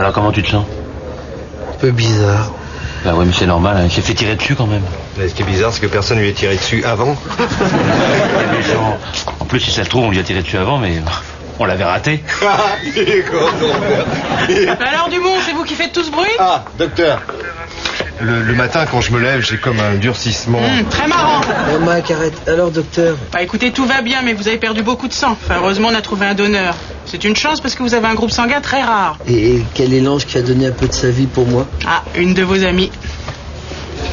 Alors comment tu te sens? Un peu bizarre. Bah ouais, mais c'est normal, hein. Il s'est fait tirer dessus quand même. Mais ce qui est bizarre, c'est que personne lui ait tiré dessus avant. En plus, si ça se trouve, on lui a tiré dessus avant, mais on l'avait raté. Alors Dumont, c'est vous qui faites tout ce bruit? Ah, docteur. Le matin, quand je me lève, j'ai comme un durcissement. Très marrant. Mike, arrête. Alors, docteur? Bah écoutez, tout va bien, mais vous avez perdu beaucoup de sang. Enfin, heureusement, on a trouvé un donneur. C'est une chance parce que vous avez un groupe sanguin très rare. Et quel est l'ange qui a donné un peu de sa vie pour moi? Ah, une de vos amies.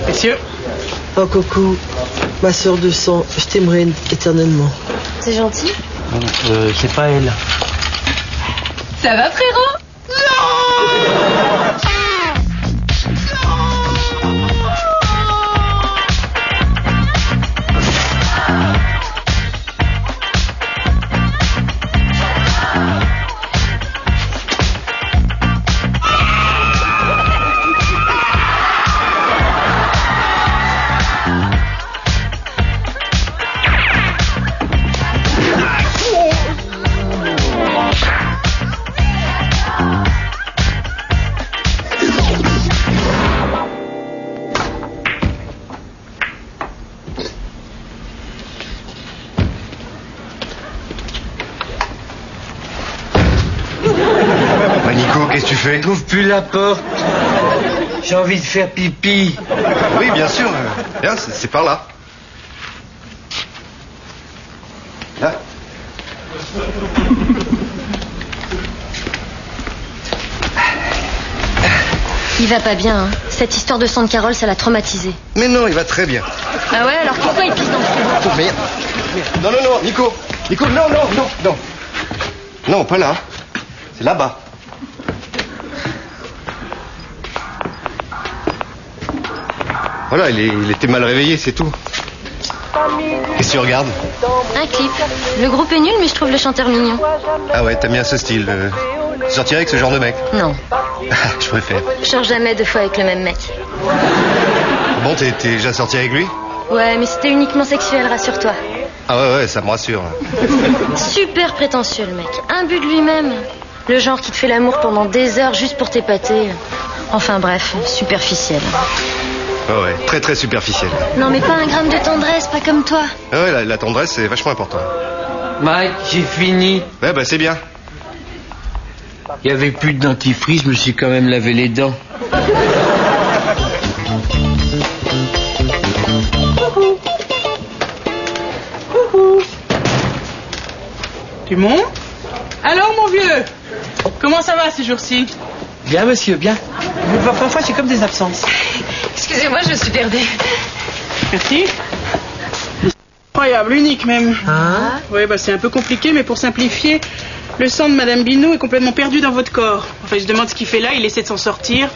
Messieurs. Oh, Coco, ma sœur de sang, je t'aimerai éternellement. C'est gentil. C'est pas elle. Ça va, frérot? Qu'est-ce que tu fais? T'ouvres plus la porte. J'ai envie de faire pipi. Oui, bien sûr. Bien, c'est par là. Là. Il va pas bien, hein. Cette histoire de sang de Carole, ça l'a traumatisé. Mais non, il va très bien. Ah ouais, alors pourquoi il pisse dans le frigo? Merde. Non, Nico. Nico, non. Non, pas là. C'est là-bas. Voilà, il était mal réveillé, c'est tout. Qu'est-ce que tu regardes? Un clip. Le groupe est nul, mais je trouve le chanteur mignon. Ah ouais, t'aimes bien ce style. Tu sortirais avec ce genre de mec? Non. Je préfère. Je sors jamais 2 fois avec le même mec. Bon, t'es déjà sorti avec lui? Ouais, mais c'était uniquement sexuel, rassure-toi. Ah ouais, ça me rassure. Super prétentieux, le mec. Imbu de lui-même. Le genre qui te fait l'amour pendant des heures juste pour t'épater. Enfin bref, superficiel. Ah ouais, très très superficiel. Non, mais pas un gramme de tendresse, pas comme toi. Ah ouais, la tendresse, c'est vachement important. Mike, j'ai fini. Ouais, bah c'est bien. Il y avait plus de dentifrice, je me suis quand même lavé les dents. Dumont? Alors, mon vieux? Comment ça va ces jours-ci? Bien, monsieur, bien. Mais parfois, j'ai comme des absences. Excusez-moi, je me suis perdue. Merci. Incroyable, unique même. Hein? Oui, bah c'est un peu compliqué, mais pour simplifier, le sang de Madame Binot est complètement perdu dans votre corps. Enfin, je demande ce qu'il fait là, il essaie de s'en sortir.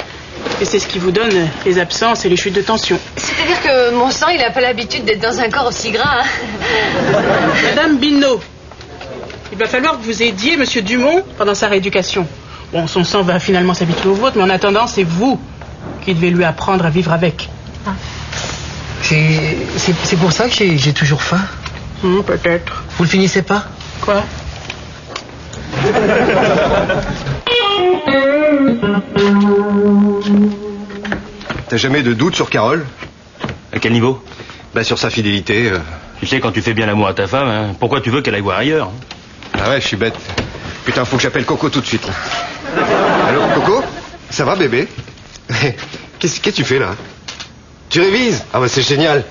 Et c'est ce qui vous donne les absences et les chutes de tension. C'est-à-dire que mon sang, il n'a pas l'habitude d'être dans un corps aussi gras. Hein. Madame Binot, il va falloir que vous aidiez Monsieur Dumont pendant sa rééducation. Bon, son sang va finalement s'habituer au vôtre, mais en attendant, c'est vous qui devez lui apprendre à vivre avec. C'est pour ça que j'ai toujours faim. Peut-être. Vous le finissez pas? Quoi? T'as jamais de doute sur Carole? À quel niveau? Bah sur sa fidélité. Tu sais, quand tu fais bien l'amour à ta femme, hein, pourquoi tu veux qu'elle aille voir ailleurs? Ah ouais, je suis bête. Putain, faut que j'appelle Coco tout de suite. Là. Allô, Coco? Ça va, bébé? Qu'est-ce que tu fais là? Tu révises? Ah bah c'est génial.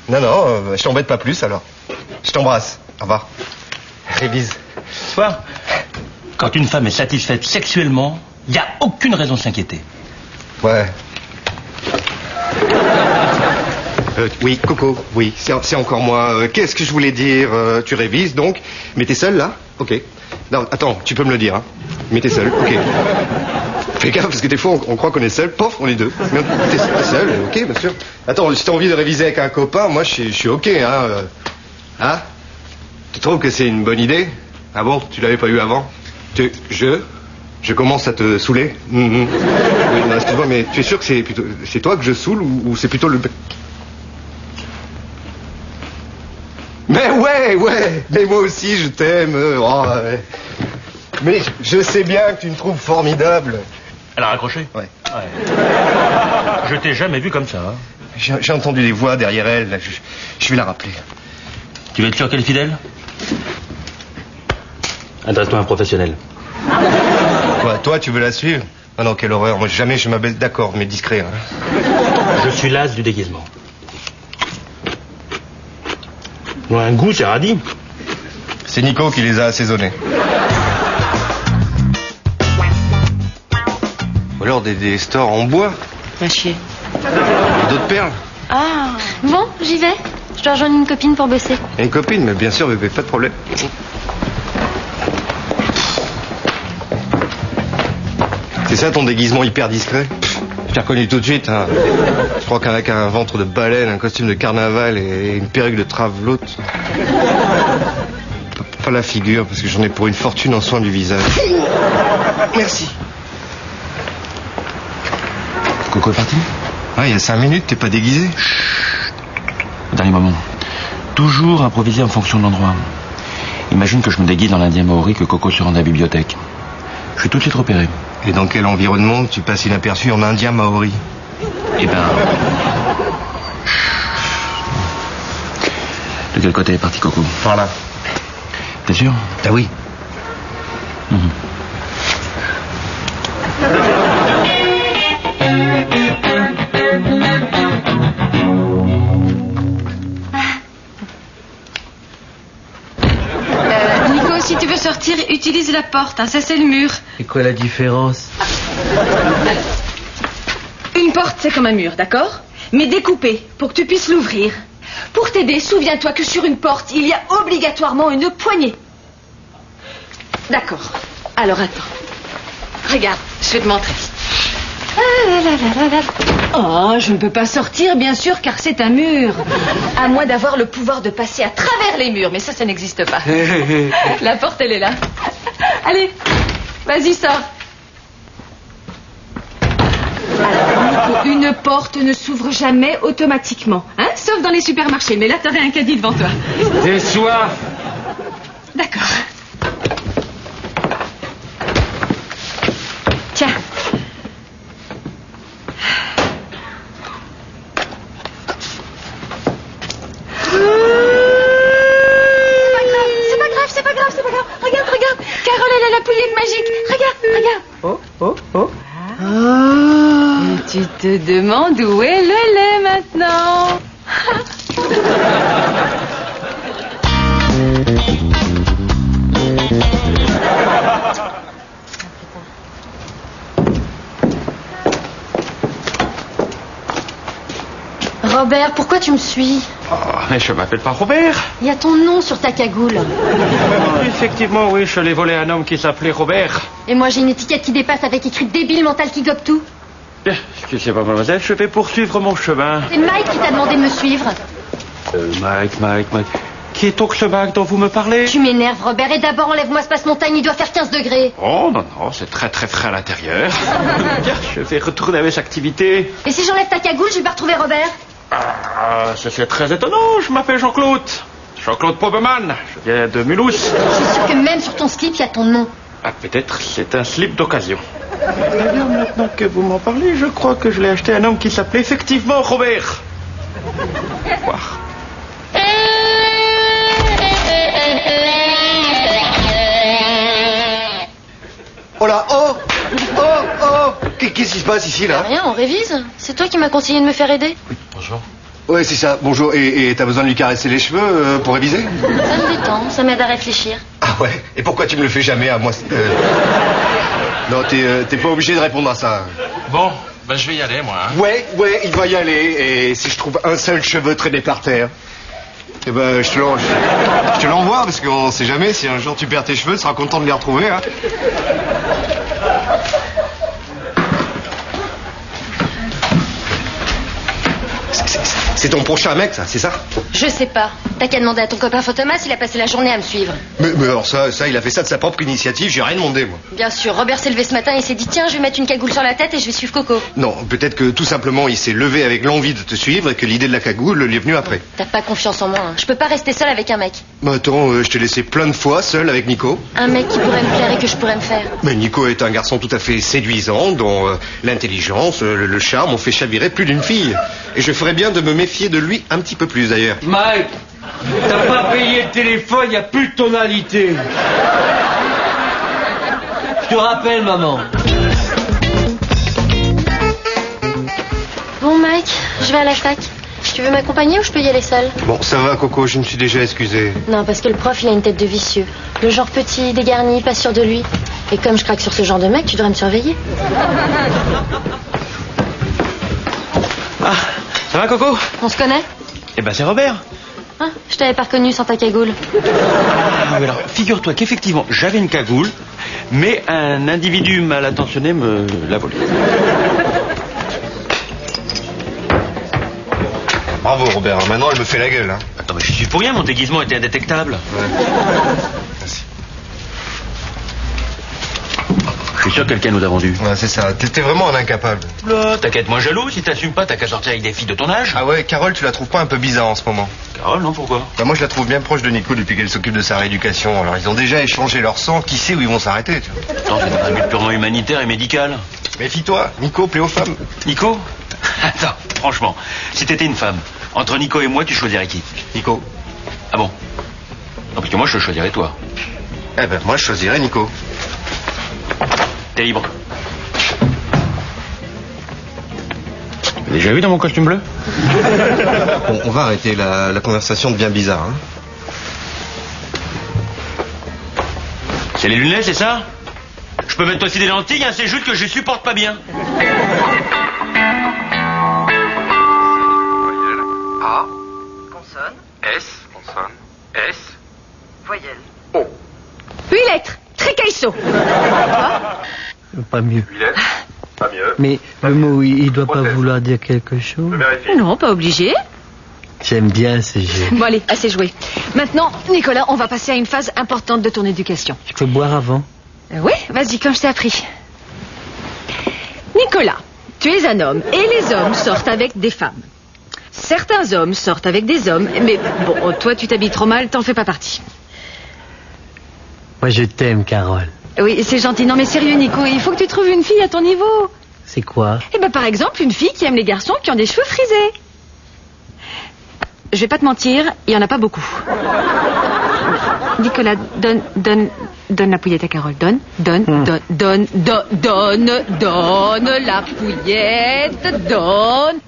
Non, je t'embête pas plus alors. Je t'embrasse. Au revoir. Révise. Tu vois, quand une femme est satisfaite sexuellement, il n'y a aucune raison de s'inquiéter. Ouais. Oui, Coco, oui, c'est encore moi. Qu'est-ce que je voulais dire? Tu révises donc, mais t'es seul là? Ok. Non, attends, tu peux me le dire, hein. Mais t'es seul, ok. Fais gaffe, parce que des fois on croit qu'on est seul, pof, on est deux. Mais t'es seul, ok, bien sûr. Attends, si t'as envie de réviser avec un copain, moi je suis ok, hein. Hein? Tu trouves que c'est une bonne idée? Ah bon, tu l'avais pas eu avant? Je commence à te saouler? Oui, non, excuse-moi, mais tu es sûr que c'est toi que je saoule ou c'est plutôt le... Mais ouais, mais moi aussi je t'aime. Ouais. Mais je sais bien que tu me trouves formidable. Elle a raccroché? Ouais. Je t'ai jamais vu comme ça. Hein. J'ai entendu des voix derrière elle. Là, je vais la rappeler. Tu veux être sûr qu'elle est fidèle? Adresse-toi à un professionnel. Quoi, toi, tu veux la suivre? Ah non, quelle horreur. Moi, jamais je m'abaisse. D'accord, mais discret. Hein. Je suis l'as du déguisement. Ouais, un goût, c'est radis. C'est Nico qui les a assaisonnés. Ou alors des stores en bois. Va chier. Et d'autres perles. Ah. Bon, j'y vais. Je dois rejoindre une copine pour bosser. Et une copine, mais bien sûr, bébé, pas de problème. C'est ça ton déguisement hyper discret? Je t'ai reconnu tout de suite. Hein. Je crois qu'avec un ventre de baleine, un costume de carnaval et une perruque de travelote. Pas la figure, parce que j'en ai pour une fortune en soins du visage. Merci. Coco est parti? Ah, il y a 5 minutes, t'es pas déguisé? Dernier moment. Toujours improviser en fonction de l'endroit. Imagine que je me déguise dans l'Indien Maori, que Coco se rende à la bibliothèque. Je suis tout de suite repéré. Et dans quel environnement tu passes inaperçu en Indien Maori? Eh ben... De quel côté est parti Coco? Par là. T'es sûr? Ah oui. Nico, si tu veux sortir, utilise la porte, hein, ça c'est le mur. C'est quoi la différence? Une porte, c'est comme un mur, d'accord? Mais découpée, pour que tu puisses l'ouvrir. Pour t'aider, souviens-toi que sur une porte, il y a obligatoirement une poignée. D'accord. Alors attends. Regarde, je vais te montrer. Oh, je ne peux pas sortir, bien sûr, car c'est un mur. À moins d'avoir le pouvoir de passer à travers les murs, mais ça n'existe pas. La porte, elle est là. Allez, vas-y, sors. Alors, Nico, une porte ne s'ouvre jamais automatiquement, hein, sauf dans les supermarchés. Mais là, t'aurais un caddie devant toi. J'ai soif. D'accord. Tiens. C'est pas grave. Regarde. Carole, elle a la pouillette magique. Regarde. Oh. Et tu te demandes où est le lait maintenant? Robert, pourquoi tu me suis? Oh, mais je m'appelle pas Robert. Il y a ton nom sur ta cagoule. Effectivement, oui, je l'ai volé à un homme qui s'appelait Robert. Et moi, j'ai une étiquette qui dépasse avec écrit débile mental qui gobe tout. Excusez-moi, mademoiselle, je vais poursuivre mon chemin. C'est Mike qui t'a demandé de me suivre. Mike. Qui est donc ce Mike dont vous me parlez? Tu m'énerves, Robert. Et d'abord, enlève-moi ce passe-montagne, il doit faire 15 degrés. Oh, non, c'est très très frais à l'intérieur. Bien, je vais retourner à mes activités. Et si j'enlève ta cagoule, je vais pas retrouver Robert. Ah, c'est très étonnant, je m'appelle Jean-Claude. Jean-Claude Pobeman, je viens de Mulhouse. Je suis sûre que même sur ton slip, il y a ton nom. Ah, peut-être, c'est un slip d'occasion. D'ailleurs, maintenant que vous m'en parlez, je crois que je l'ai acheté à un homme qui s'appelait effectivement Robert. Au revoir. Oh là, oh. Qu'est-ce qui se passe ici, là? Rien, on révise. C'est toi qui m'as conseillé de me faire aider. Bonjour. Ouais, c'est ça, bonjour. Et t'as besoin de lui caresser les cheveux pour réviser? Ça me détend, ça m'aide à réfléchir. Ah ouais? Et pourquoi tu me le fais jamais à moi? Non, t'es pas obligé de répondre à ça. Bon, ben je vais y aller, moi. Hein. Ouais, il va y aller. Et si je trouve un seul cheveu traîné par terre, eh ben, je te l'envoie, parce qu'on sait jamais, si un jour tu perds tes cheveux, tu seras content de les retrouver, hein. C'est ton prochain mec, ça, c'est ça? Je sais pas. T'as qu'à demander à ton copain Fantomas, il a passé la journée à me suivre. Mais alors ça, il a fait ça de sa propre initiative, j'ai rien demandé, moi. Bien sûr, Robert s'est levé ce matin et s'est dit tiens, je vais mettre une cagoule sur la tête et je vais suivre Coco. Non, peut-être que tout simplement il s'est levé avec l'envie de te suivre et que l'idée de la cagoule lui est venue après. T'as pas confiance en moi, hein. Je peux pas rester seule avec un mec. Bah attends, je t'ai laissé plein de fois seul avec Nico. Un mec qui pourrait me plaire et que je pourrais me faire. Mais Nico est un garçon tout à fait séduisant, dont l'intelligence, le charme ont fait chavirer plus d'une fille. Et je ferais bien de me méfier de lui un petit peu plus d'ailleurs. Mike, t'as pas payé le téléphone, y a plus de tonalité. Je te rappelle, maman. Bon Mike, je vais à la fac. Tu veux m'accompagner ou je peux y aller seule? Bon, ça va Coco, je me suis déjà excusé. Non, parce que le prof, il a une tête de vicieux. Le genre petit, dégarni, pas sûr de lui. Et comme je craque sur ce genre de mec, tu devrais me surveiller. Ah, ça va Coco? On se connaît? Eh ben c'est Robert. Hein? Je t'avais pas reconnu sans ta cagoule. Ah, alors, figure-toi qu'effectivement, j'avais une cagoule, mais un individu mal intentionné me l'a volée. Bravo Robert, maintenant elle me fait la gueule. Hein. Attends, mais je suis pour rien, mon déguisement était indétectable. Ouais. Merci. Je suis sûr que quelqu'un nous a vendus. Ouais, c'est ça, t'es vraiment un incapable. Là, t'as qu'à être moins jaloux, si t'assumes pas, t'as qu'à sortir avec des filles de ton âge. Ah ouais, Carole, tu la trouves pas un peu bizarre en ce moment? Carole, non, pourquoi? Bah moi je la trouve bien proche de Nico depuis qu'elle s'occupe de sa rééducation. Alors ils ont déjà échangé leur sang, qui sait où ils vont s'arrêter, tu vois. Attends, c'est dans un but purement humanitaire et médical. Méfie-toi, Nico plaît aux femmes. Nico? Attends, franchement, si t'étais une femme, entre Nico et moi, tu choisirais qui? Nico. Ah bon? Non, parce que moi, je choisirais toi. Eh ben moi je choisirais Nico. T'es libre. T'as déjà vu dans mon costume bleu? Bon, on va arrêter, la conversation devient bizarre. Hein. C'est les lunettes, c'est ça? Je peux mettre aussi des lentilles, hein, c'est juste que je supporte pas bien. A. Consonne. S. Consonne. S. Voyelle. O. 8 lettres. Trécaïsso. Pas mieux. 8 lettres. Pas mieux. Mais le mot, il doit pas Prothèse. vouloir dire quelque chose. Je vérifie. Non, pas obligé. J'aime bien ce jeu. Bon allez, assez joué. Maintenant, Nicolas, on va passer à une phase importante de ton éducation. Je peux boire avant? Oui, vas-y, comme je t'ai appris. Nicolas, tu es un homme et les hommes sortent avec des femmes. Certains hommes sortent avec des hommes, mais bon, toi tu t'habilles trop mal, t'en fais pas partie. Moi, je t'aime, Carole. Oui, c'est gentil. Non mais sérieux, Nico, il faut que tu trouves une fille à ton niveau. C'est quoi? Eh ben par exemple, une fille qui aime les garçons qui ont des cheveux frisés. Je vais pas te mentir, il y en a pas beaucoup. Nicolas, donne la pouillette à Carole. Donne la pouillette, donne.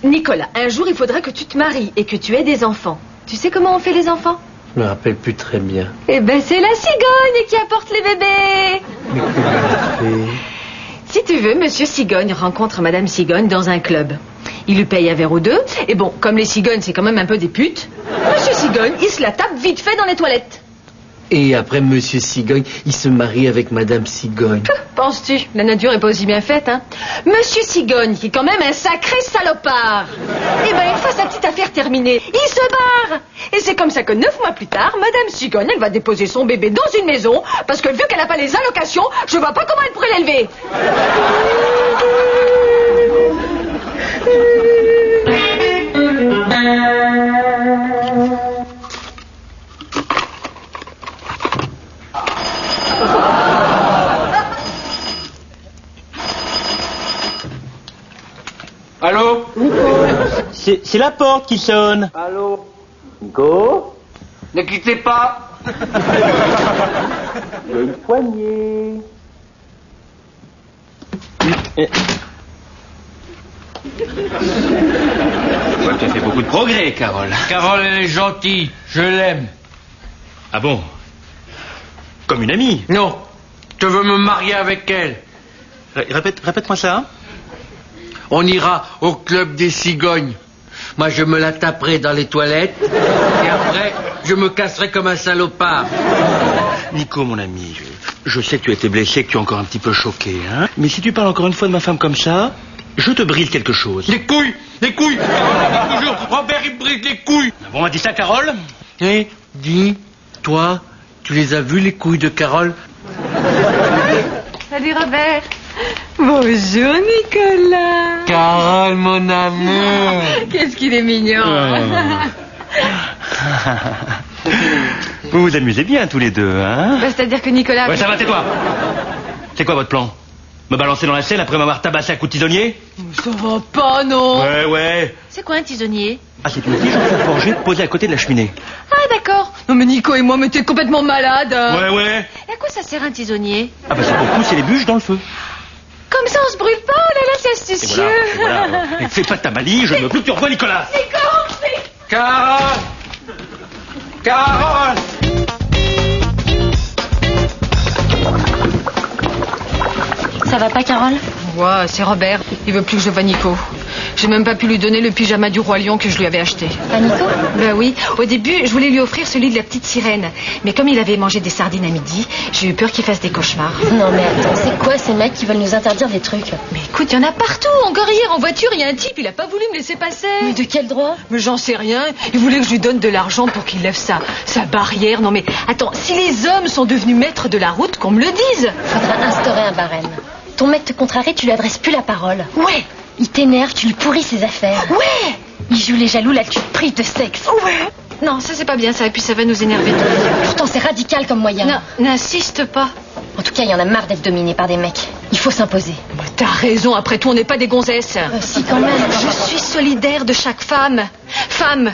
Nicolas, un jour, il faudra que tu te maries et que tu aies des enfants. Tu sais comment on fait les enfants? Je me rappelle plus très bien. Eh ben, c'est la cigogne qui apporte les bébés. Mais comment on fait? Si tu veux, Monsieur Cigogne rencontre Madame Cigogne dans un club. Il lui paye un verre ou deux. Et bon, comme les cigognes, c'est quand même un peu des putes, Monsieur Cigogne, il se la tape vite fait dans les toilettes. Et après, Monsieur Cigogne, il se marie avec Madame Cigogne. Penses-tu? La nature est pas aussi bien faite, hein? Monsieur Cigogne, qui est quand même un sacré salopard. Eh ben, une fois sa petite affaire terminée, il se barre. Et c'est comme ça que 9 mois plus tard, Madame Cigogne, elle va déposer son bébé dans une maison, parce que vu qu'elle n'a pas les allocations, je vois pas comment elle pourrait l'élever. Allô? C'est la porte qui sonne. Allô? Nico? Ne quittez pas. Il y a une poignée. Ouais, tu as fait beaucoup de progrès, Carole. Carole, elle est gentille. Je l'aime. Ah bon? Comme une amie. Non. Je veux me marier avec elle. Répète-moi ça. On ira au club des cigognes. Moi, je me la taperai dans les toilettes. Et après, je me casserai comme un salopard. Nico, mon ami, je sais que tu as été blessé, que tu es encore un petit peu choqué, hein. Mais si tu parles encore une fois de ma femme comme ça, je te brise quelque chose. Les couilles. Carole, on dit toujours, Robert, il brise les couilles. Bon, on a dit ça, Carole? Eh, dis, toi, tu les as vus les couilles de Carole? Salut Robert. Bonjour Nicolas. Carole, mon amour. Qu'est-ce qu'il est mignon. Vous vous amusez bien tous les deux, hein? Bah, c'est-à-dire que Nicolas... Ouais, ça va, tais-toi. C'est quoi votre plan? Me balancer dans la Seine après m'avoir tabassé à coups de tisonnier? Ça va pas, non? Ouais. C'est quoi un tisonnier? Ah, c'est une tige en fer forgé posée à côté de la cheminée. Ah, d'accord. Non, mais Nico et moi, mais t'es complètement malade. Ouais. Et à quoi ça sert un tisonnier? Ah bah c'est pour pousser les bûches dans le feu. Comme ça, on se brûle pas. Oh là là, c'est Et astucieux. voilà. Et fais pas de ta malice, je ne veux plus que tu revois Nicolas. Nico, Carole! Carole! Ça va pas, Carole? Ouais, c'est Robert. Il veut plus que je voie Nico. J'ai même pas pu lui donner le pyjama du roi lion que je lui avais acheté. Pas Nico? Ben oui. Au début, je voulais lui offrir celui de la petite sirène. Mais comme il avait mangé des sardines à midi, j'ai eu peur qu'il fasse des cauchemars. Non mais attends, c'est quoi ces mecs qui veulent nous interdire des trucs? Mais écoute, il y en a partout. Encore hier, en voiture, il y a un type, il a pas voulu me laisser passer. Mais de quel droit? Mais j'en sais rien. Il voulait que je lui donne de l'argent pour qu'il lève sa barrière. Non mais attends, si les hommes sont devenus maîtres de la route, qu'on me le dise. Faudra instaurer un barème. Ton mec te contrarie, tu lui adresses plus la parole. Ouais. Il t'énerve, tu lui pourris ses affaires. Ouais. Il joue les jaloux, là tu te prives de sexe. Ouais. Non, ça c'est pas bien ça, et puis ça va nous énerver tous. Pourtant c'est radical comme moyen. Non, n'insiste pas. En tout cas, il y en a marre d'être dominé par des mecs. Il faut s'imposer. Bah, t'as raison, après tout, on n'est pas des gonzesses. Si, quand même. Je suis solidaire de chaque femme. Femme,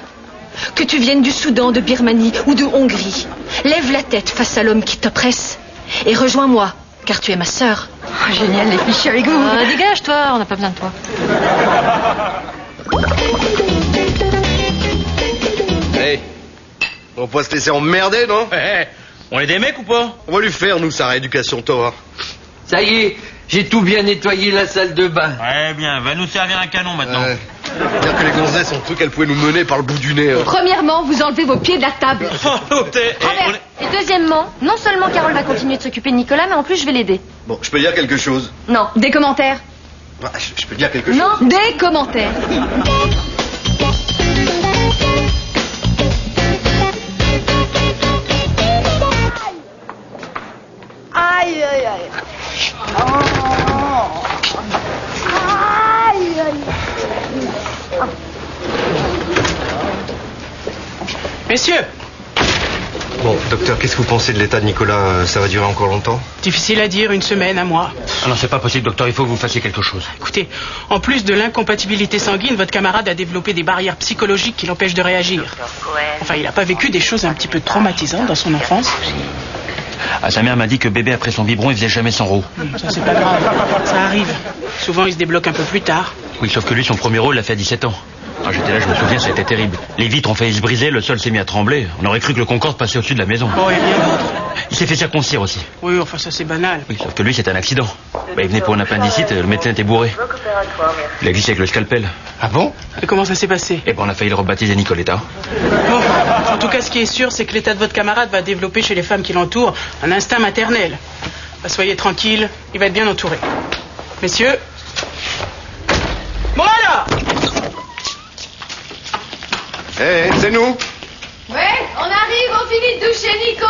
que tu viennes du Soudan, de Birmanie ou de Hongrie, lève la tête face à l'homme qui t'oppresse et rejoins-moi, car tu es ma sœur. Oh, génial, les fiches avec vous. Dégage, toi, on n'a pas besoin de toi. Hey, on va pas se laisser emmerder, non? On est des mecs ou pas? On va lui faire, nous, sa rééducation, Torah. Ça y est, j'ai tout bien nettoyé la salle de bain. Ouais, bien, va nous servir un canon maintenant. Dire que les gonzesses ont cru qu'elles pouvaient nous mener par le bout du nez. Premièrement, vous enlevez vos pieds de la table. Robert, et deuxièmement, non seulement Carole va continuer de s'occuper de Nicolas, mais en plus je vais l'aider. Bon, je peux dire quelque chose? Non. Des commentaires? Bah, je peux dire quelque chose? Non. Des commentaires. Aïe, aïe, aïe. Aïe, aïe. Messieurs, Bon, docteur, qu'est-ce que vous pensez de l'état de Nicolas? Ça va durer encore longtemps? difficile à dire, une semaine, un mois. Ah non, c'est pas possible, docteur, il faut que vous fassiez quelque chose. Écoutez, en plus de l'incompatibilité sanguine, votre camarade a développé des barrières psychologiques qui l'empêchent de réagir. Enfin, il n'a pas vécu des choses un petit peu traumatisantes dans son enfance. Ah, sa mère m'a dit que bébé, après son biberon, il faisait jamais son rot. Ça, c'est pas grave. Ça arrive. Souvent, il se débloque un peu plus tard. Oui, sauf que lui, son premier rôle, il l'a fait à 17 ans. Ah, j'étais là, je me souviens, ça a été terrible. Les vitres ont failli se briser, le sol s'est mis à trembler. On aurait cru que le Concorde passait au-dessus de la maison. Oh, et bien d'autres. Il s'est fait circoncire aussi. Oui, enfin, ça, c'est banal. Oui, sauf que lui, c'était un accident. Bah, il venait pour un appendicite, le médecin était bourré. Il a glissé avec le scalpel. Ah bon? Et comment ça s'est passé? Et ben, on a failli le rebaptiser Nicoletta. Bon, en tout cas, ce qui est sûr, c'est que l'état de votre camarade va développer chez les femmes qui l'entourent un instinct maternel. Bah, soyez tranquilles, il va être bien entouré. Messieurs. Voilà! Hé, c'est nous? Ouais, on arrive, on finit de doucher, Nico.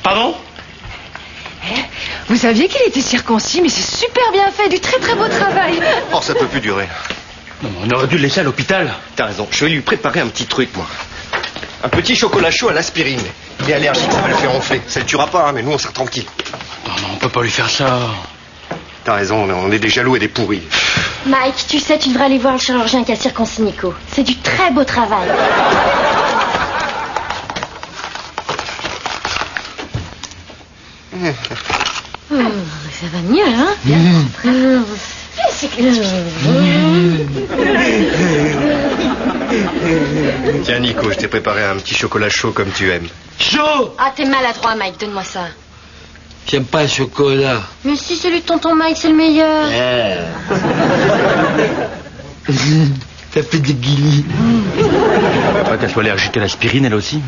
Pardon? Vous saviez qu'il était circoncis, mais c'est super bien fait, du très très beau travail. Oh, ça peut plus durer. Non, mais on aurait dû le laisser à l'hôpital. T'as raison, je vais lui préparer un petit truc, moi. Un petit chocolat chaud à l'aspirine. Il est allergique, ça va le faire enfler. Ça le tuera pas, hein, mais nous, on sera tranquille. Non, on peut pas lui faire ça. T'as raison, on est des jaloux et des pourris. Mike, tu sais, tu devrais aller voir le chirurgien qui a circoncis Nico. C'est du très beau travail. Ça va mieux, hein? Tiens, Nico, je t'ai préparé un petit chocolat chaud comme tu aimes. Chaud! Ah, t'es maladroit, Mike, donne-moi ça. J'aime pas le chocolat. Mais si, celui de tonton Mike, c'est le meilleur. Ça fait des guillis. Pas qu'elle soit allergique à l'aspirine, elle aussi.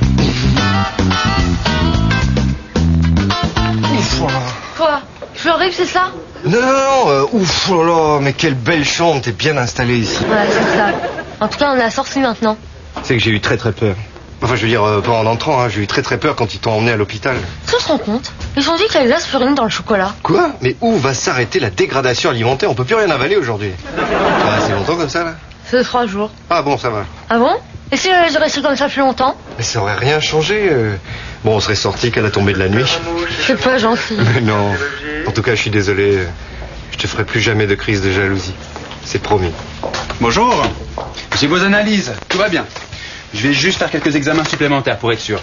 Ouf, voilà. Quoi? Je suis horrible, c'est ça? Non, ouf, oh là là, mais quelle belle chambre, t'es bien installé ici. Ouais, c'est ça. En tout cas, on a sorti maintenant. C'est que j'ai eu très très peur. Enfin, je veux dire, pas en entrant, hein. J'ai eu très très peur quand ils t'ont emmené à l'hôpital. Tu te rends compte? Ils ont dit qu'il y avait de l'aspirine dans le chocolat. Quoi? Mais où va s'arrêter la dégradation alimentaire? On peut plus rien avaler aujourd'hui. Ça va assez longtemps comme ça, là? C'est 3 jours. Ah bon, ça va. Ah bon? Et si j'avais resté comme ça plus longtemps? Mais ça aurait rien changé. Bon, on serait sorti qu'à la tombée de la nuit. C'est pas gentil. Mais non. En tout cas, je suis désolé. Je te ferai plus jamais de crise de jalousie. C'est promis. Bonjour. J'ai vos analyses. Tout va bien. Je vais juste faire quelques examens supplémentaires pour être sûr.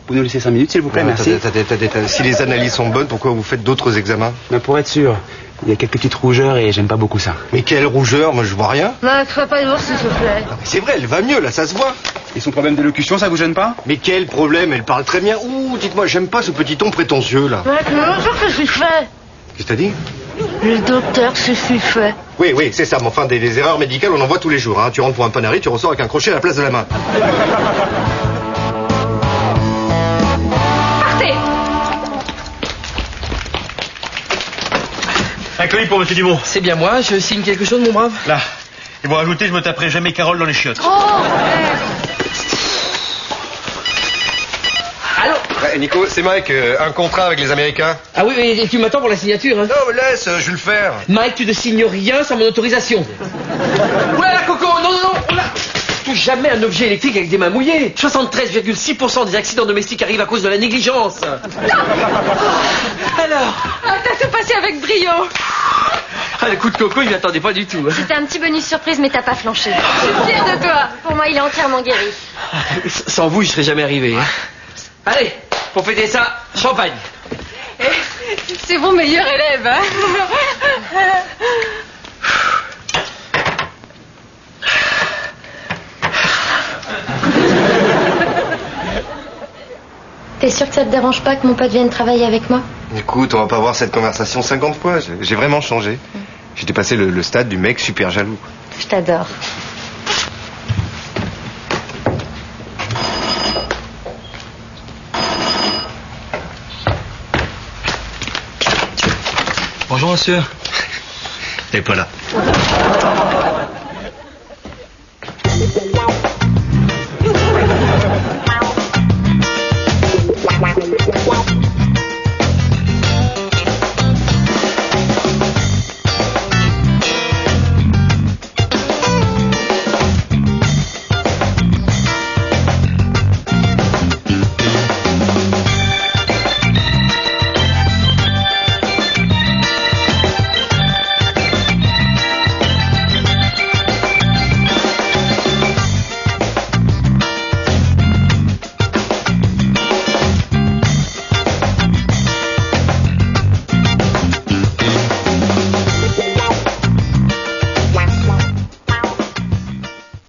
Vous nous laissez 5 minutes, s'il vous plaît, merci. Attendez. Si les analyses sont bonnes, pourquoi vous faites d'autres examens? Ben, pour être sûr. Il y a quelques petites rougeurs et j'aime pas beaucoup ça. Mais quelle rougeur? Moi, je vois rien. Max, fais pas de voir, s'il te plaît. Non, mais c'est vrai, elle va mieux, là, ça se voit. Et son problème d'élocution, ça vous gêne pas? Mais quel problème? Elle parle très bien. Ouh, dites-moi, j'aime pas ce petit ton prétentieux, là. Max, mais bonjour, qu'est-ce que je fais? Qu'est-ce que t'as dit? Le docteur, c'est ce qu'il fait. Oui, c'est ça. Mais enfin, des erreurs médicales, on en voit tous les jours. Hein. Tu rentres pour un panari, tu ressors avec un crochet à la place de la main. Partez! Un colis pour monsieur Dumont. C'est bien moi, je signe quelque chose, mon brave? Là. Et vous rajoutez, je me taperai jamais Carole dans les chiottes. Oh! Allô? Ouais, Nico, c'est Mike, un contrat avec les Américains. Ah oui, et tu m'attends pour la signature, hein? Non, mais laisse, je vais le faire. Mike, tu ne signes rien sans mon autorisation. Oula, Coco, non, oula! Touche jamais un objet électrique avec des mains mouillées. 73,6% des accidents domestiques arrivent à cause de la négligence. Alors? Ah, t'as tout passé avec brio. Ah, le coup de Coco, il n'attendait pas du tout. Hein. C'était un petit bonus surprise, mais t'as pas flanché. Je suis fière de toi. Pour moi, il est entièrement guéri. Sans vous, je serais jamais arrivé. Hein. Allez, pour fêter ça, champagne. C'est mon meilleur élève, hein. T'es sûr que ça te dérange pas que mon pote vienne travailler avec moi? Écoute, on va pas avoir cette conversation 50 fois. J'ai vraiment changé. J'étais passé le stade du mec super jaloux. Je t'adore. Bonjour, monsieur. T'es pas là.